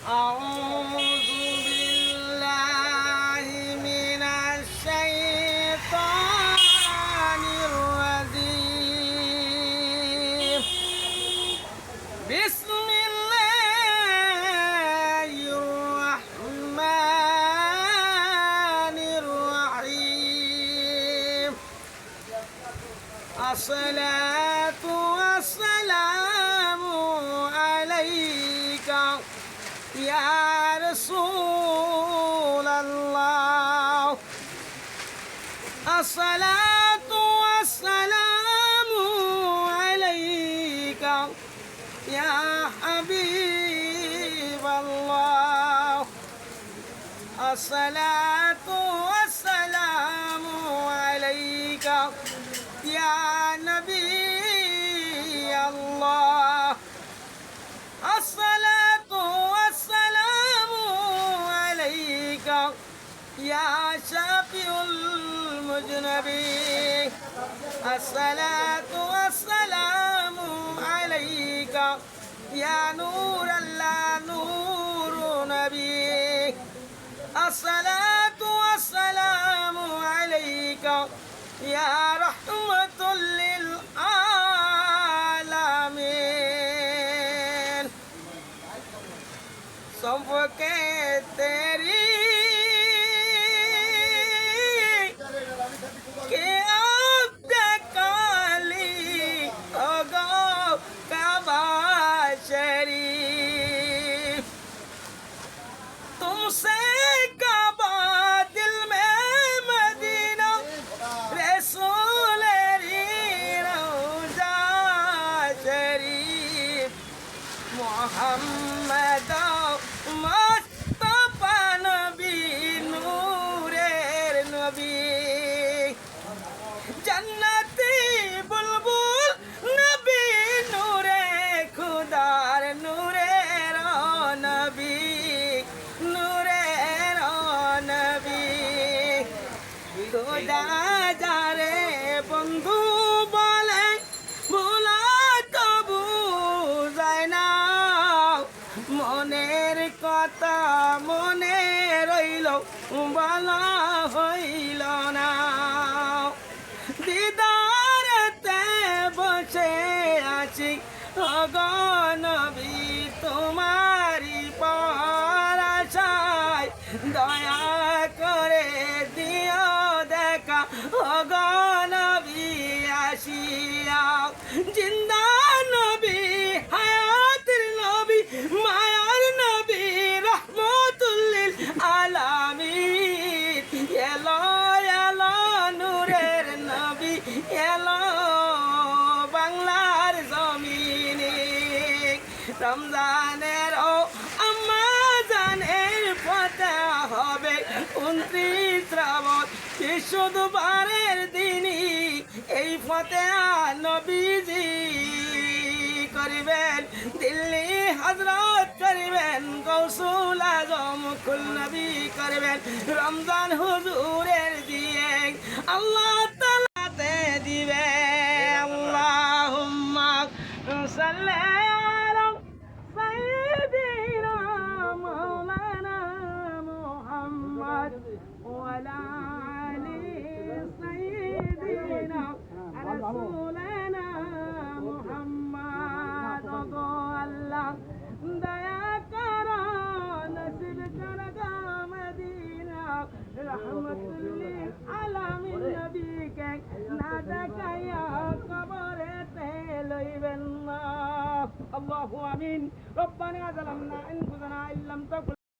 أعوذ بالله من الشيطان الرجيم بسم الله الرحمن الرحيم الصلاة والسلام عليك يا رسول الله الصلاة والسلام عليك يا حبيب الله الصلاة والسلام عليك يا نبي الله الصلاة والسلام عليك يا شافي المذنبين الصلاة والسلام عليك يا نور الله نور نبي الصلاة والسلام عليك يا رحمة للعالمين सबके तेरी के अब काली होगो काबा शरीफ तुमसे काबा दिल में मदीना रसूल रौजा शरीफ मोहम्मद मुस्तफा नबी नूरेर नबी जन्नती बुलबुल नबी नूरे खुदार नूरेर नबी नूरेर नबी खुदा जारे बंधु बोले भोला তবু যায় না মনের কথা মনে রইল বলা হইল না দিদারেতে বসে আছি অগণবী তোমারি পরাশায় দয়া করে দিও দেখা অগণবী আসিয়া জিন্দা নবী হায়াতের নবী মায়ার নবী রহমতুল্লিল আলামিন এলো এলো নূরের নবী এলো বাংলার জমিনে রমজানের ও আম্মা জানের পথে হবে 29 শ্রাবণ শুধুবারের দিনই এই ফতে নবীজি করিবেন দিল্লি হজরত করিবেন গৌসুল আজম কুল নবী করিবেন রমজান হুজুরের দিয়ে আল্লাহ তাআলাতে দিবে আল্লাহুম্মা সাল্লি আলা সাইয়্যিদিনা মাওলানা মুহাম্মদ ওয়া আলা আলি সাইয়্যিদিনা রাসূলানা মুহাম্মদ গো আল্লাহ দয়া করো নসিব করো গো মদিনা রহমতুল লিল আলামিন নবীকে না দেখাইয়া কবরেতে লইবেন না আল্লাহু আমিন রব্বানা যালামনা আনফুসানা ইল্লাম তাগফির